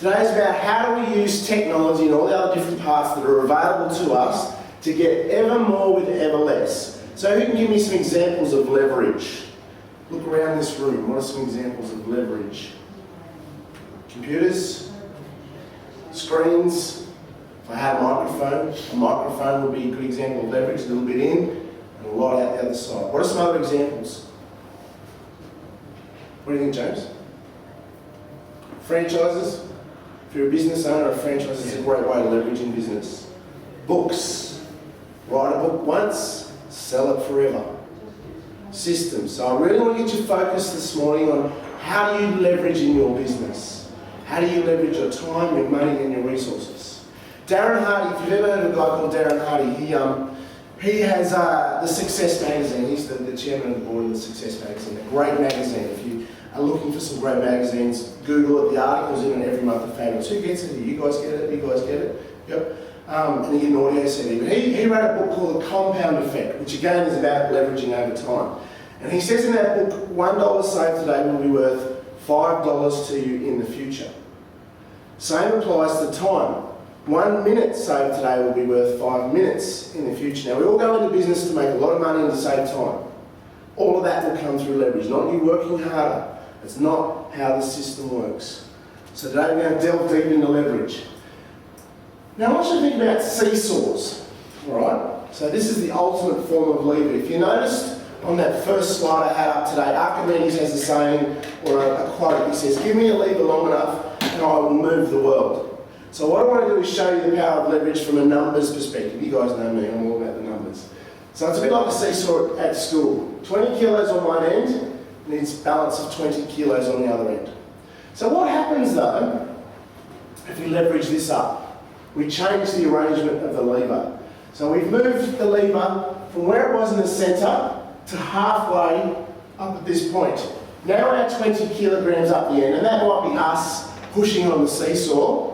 Today is about how do we use technology and all the other different parts that are available to us to get ever more with ever less. So who can give me some examples of leverage? Look around this room. What are some examples of leverage? Computers, screens. If I had a microphone would be a good example of leverage, a little bit in and a lot out the other side. What are some other examples? What do you think, James? Franchises. If you're a business owner, a franchise is a great way to leverage in business. Books. Write a book once, sell it forever. Systems. So I really want to get you focused this morning on how do you leverage in your business? How do you leverage your time, your money and your resources? Darren Hardy, if you've ever heard of a guy called Darren Hardy, he has the Success magazine. He's the chairman of the board of the Success magazine, a great magazine. If you are looking for some great magazines, Google it, the articles in it every month are fabulous. Who gets it? You guys get it? You guys get it? Yep. And you get an audio CD. But he wrote a book called The Compound Effect, which again is about leveraging over time. And he says in that book, $1 saved today will be worth $5 to you in the future. Same applies to time. 1 minute saved today will be worth 5 minutes in the future. Now we all go into business to make a lot of money and to save time. All of that will come through leverage, not you working harder. It's not how the system works. So today we're going to delve deep into leverage. Now I want you to think about seesaws, all right? So this is the ultimate form of lever. If you noticed on that first slide I had up today, Archimedes has a saying or a quote. He says, "Give me a lever long enough and I will move the world." So what I want to do is show you the power of leverage from a numbers perspective. You guys know me, I'm all about the numbers. So it's a bit like a seesaw at school. 20 kilos on one end needs balance of 20 kilos on the other end. So what happens though, if we leverage this up? We change the arrangement of the lever. So we've moved the lever from where it was in the centre to halfway up at this point. Now we're at 20 kilograms up the end, and that might be us pushing on the seesaw.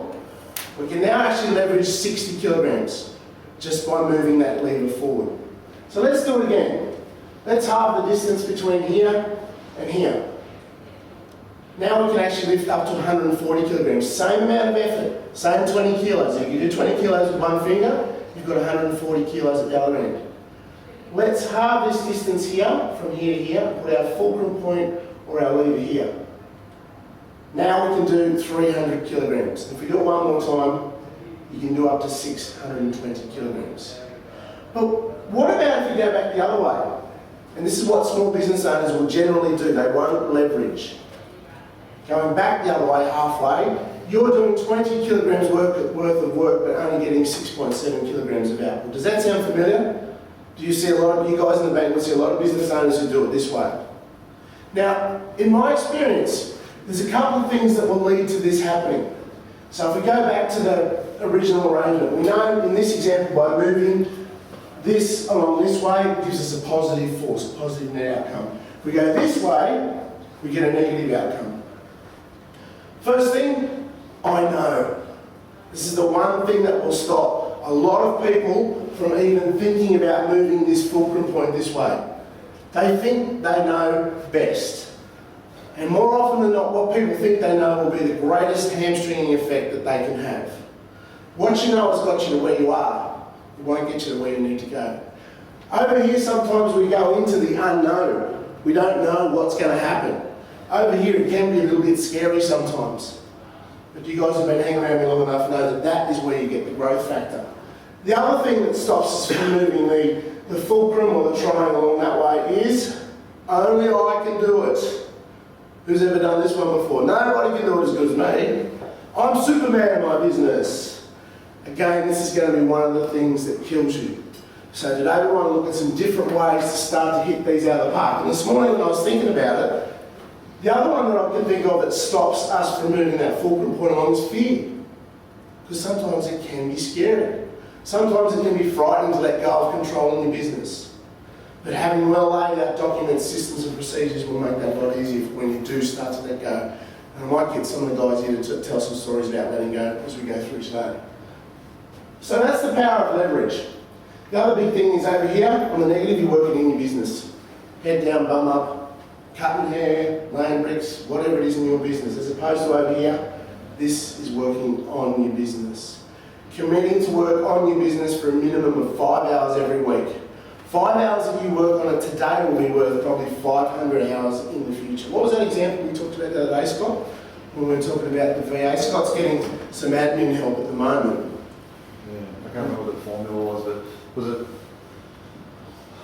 We can now actually leverage 60 kilograms just by moving that lever forward. So let's do it again. Let's halve the distance between here and here. Now we can actually lift up to 140 kilograms. Same amount of effort, same 20 kilos. If you do 20 kilos with one finger, you've got 140 kilos at the other end. Let's halve this distance here, from here to here, put our fulcrum point or our lever here. Now we can do 300 kilograms. If we do it one more time, you can do up to 620 kilograms. But what about if we go back the other way? And this is what small business owners will generally do. They won't leverage. Going back the other way, halfway, you're doing 20 kilograms worth of work, but only getting 6.7 kilograms of output. Does that sound familiar? Do you see a lot of, you guys in the bank will see a lot of business owners who do it this way. Now, in my experience, there's a couple of things that will lead to this happening. So if we go back to the original arrangement, we know in this example by moving this along this way, it gives us a positive force, a positive net outcome. If we go this way, we get a negative outcome. First thing, I know. This is the one thing that will stop a lot of people from even thinking about moving this fulcrum point this way. They think they know best. And more often than not, what people think they know will be the greatest hamstringing effect that they can have. What you know has got you to where you are. It won't get you to where you need to go. Over here, sometimes we go into the unknown. We don't know what's going to happen. Over here, it can be a little bit scary sometimes. But you guys have been hanging around me long enough to know that that is where you get the growth factor. The other thing that stops us from moving the fulcrum or the triangle along that way is only I can do it. Who's ever done this one before? Nobody can do it as good as me. I'm Superman in my business. Again, this is going to be one of the things that kills you. So today we want to look at some different ways to start to hit these out of the park. And this morning when I was thinking about it, the other one that I can think of that stops us from moving that fulcrum point along is fear. Because sometimes it can be scary. Sometimes it can be frightening to let go of control in your business. But having well laid out documents, systems and procedures will make that a lot easier for when you do start to let go. And I might get some of the guys here to tell some stories about letting go as we go through today. So that's the power of leverage. The other big thing is over here, on the negative, you're working in your business. Head down, bum up, cutting hair, laying bricks, whatever it is in your business, as opposed to over here, This is working on your business. Committing to work on your business for a minimum of 5 hours every week. 5 hours that you work on it today will be worth probably 500 hours in the future. What was that example we talked about the other day, Scott? When we were talking about the VA. Scott's getting some admin help at the moment. Yeah, I can't remember what the formula was, but was it?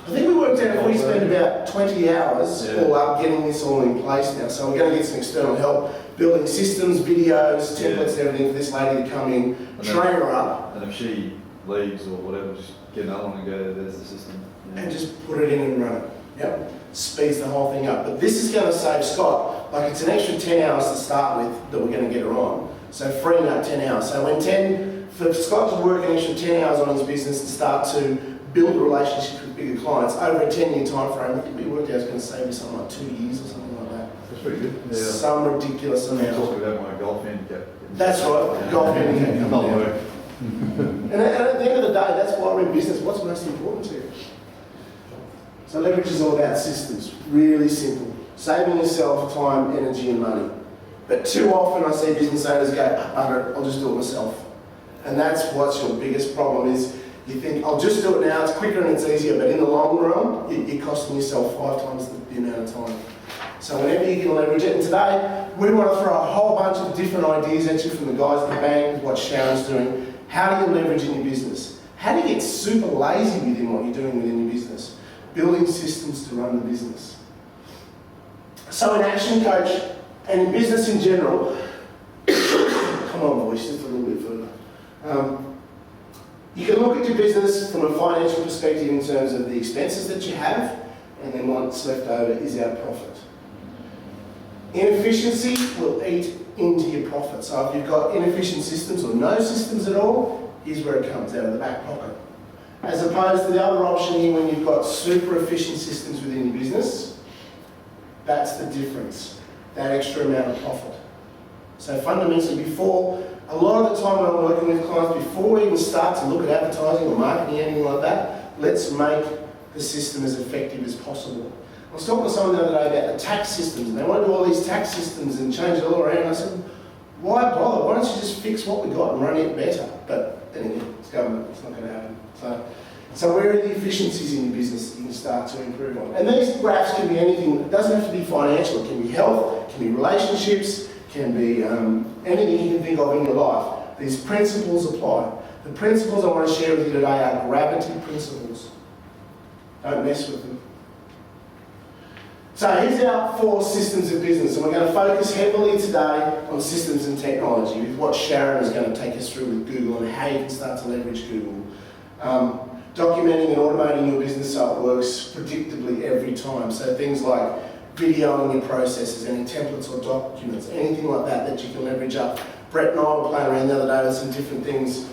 I think we worked out if we spend about 20 hours all up getting this all in place now. So we're going to get some external help, building systems, videos, templates and everything for this lady to come in, train her up. And if she leaves or whatever, just get another one and go, there's the system. Yeah. And just put it in and run it. Yep. Speeds the whole thing up. But this is going to save Scott, like it's an extra 10 hours to start with that we're going to get her on. So freeing up 10 hours. So for Scott to work an extra 10 hours on his business and start to build a relationship with bigger clients over a 10-year time frame, I think we worked out it's going to save you something like 2 years or something like that. That's pretty good. Yeah. Some ridiculous amount. I'm talking about my golf handicap. That's right, golf handicap coming down. work. And at the end of the day, that's why we're in business. What's most important to you? So leverage is all about systems. Really simple. Saving yourself time, energy and money. But too often I see business owners go, bugger it, I'll just do it myself. And that's what's your biggest problem is you think, I'll just do it now, it's quicker and it's easier, but in the long run, you're costing yourself 5 times the amount of time. So whenever you can leverage it, and today we want to throw a whole bunch of different ideas at you from the guys at the bank, what Sharon's doing. How do you leverage in your business? How do you get super lazy within what you're doing within your business? Building systems to run the business. So in Action Coach, and in business in general, come on boys, just a little bit further. You can look at your business from a financial perspective in terms of the expenses that you have, and then what's left over is our profit. Inefficiency will eat into your profit. So if you've got inefficient systems or no systems at all, here's where it comes out of the back pocket. As opposed to the other option here when you've got super efficient systems within your business, that's the difference, that extra amount of profit. So fundamentally a lot of the time when I'm working with clients, before we even start to look at advertising or marketing or anything like that, let's make the system as effective as possible. I was talking to someone the other day about the tax systems, and they want to do all these tax systems and change it all around. And I said, why bother? Why don't you just fix what we got and run it better? But anyway, it's government, it's not going to happen. So where are the efficiencies in your business that you can start to improve on? And these graphs can be anything. It doesn't have to be financial. It can be health, it can be relationships, can be anything you can think of in your life. These principles apply. The principles I want to share with you today are gravity principles. Don't mess with them. So here's our 4 systems of business, and we're going to focus heavily today on systems and technology with what Sharon is going to take us through with Google and how you can start to leverage Google. Documenting and automating your business so it works predictably every time. So things like videoing your processes, any templates or documents, anything like that you can leverage up. Brett and I were playing around the other day with some different things,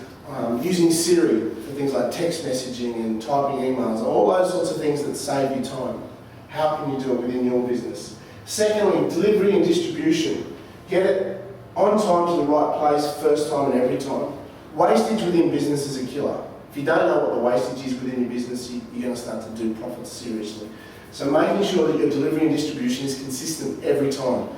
using Siri for things like text messaging and typing emails, and all those sorts of things that save you time. How can you do it within your business? Secondly, delivery and distribution. Get it on time to the right place, first time and every time. Wastage within business is a killer. If you don't know what the wastage is within your business, you're going to start to do profits seriously. So making sure that your delivery and distribution is consistent every time.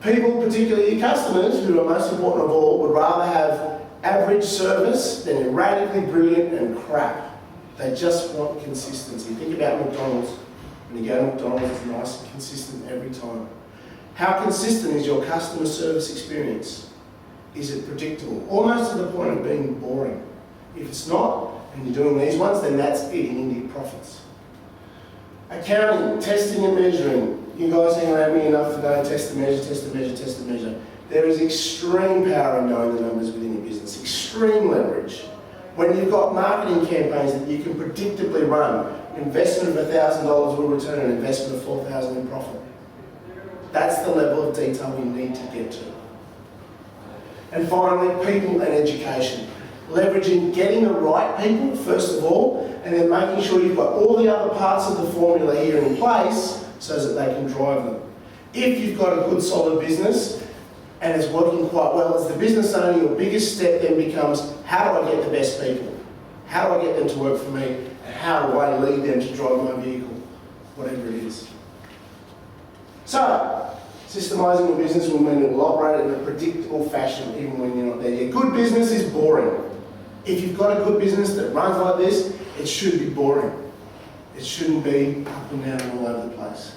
People, particularly your customers, who are most important of all, would rather have average service than erratically brilliant and crap. They just want consistency. Think about McDonald's. When you go to McDonald's, it's nice and consistent every time. How consistent is your customer service experience? Is it predictable? Almost to the point of being boring. If it's not, and you're doing these ones, then that's eating into your profits. Accounting, testing and measuring. You guys hang around me enough to know test and measure, test and measure, test and measure. There is extreme power in knowing the numbers within your business, extreme leverage. When you've got marketing campaigns that you can predictably run, an investment of $1,000 will return an investment of $4,000 in profit. That's the level of detail we need to get to. And finally, people and education. Leveraging getting the right people, first of all, and then making sure you've got all the other parts of the formula here in place so that they can drive them. If you've got a good solid business and it's working quite well, as the business owner, your biggest step then becomes, how do I get the best people? How do I get them to work for me? And how do I lead them to drive my vehicle? Whatever it is. So Systemizing your business will mean it will operate in a predictable fashion even when you're not there. Your good business is boring. If you've got a good business that runs like this, it should be boring. It shouldn't be up and down and all over the place.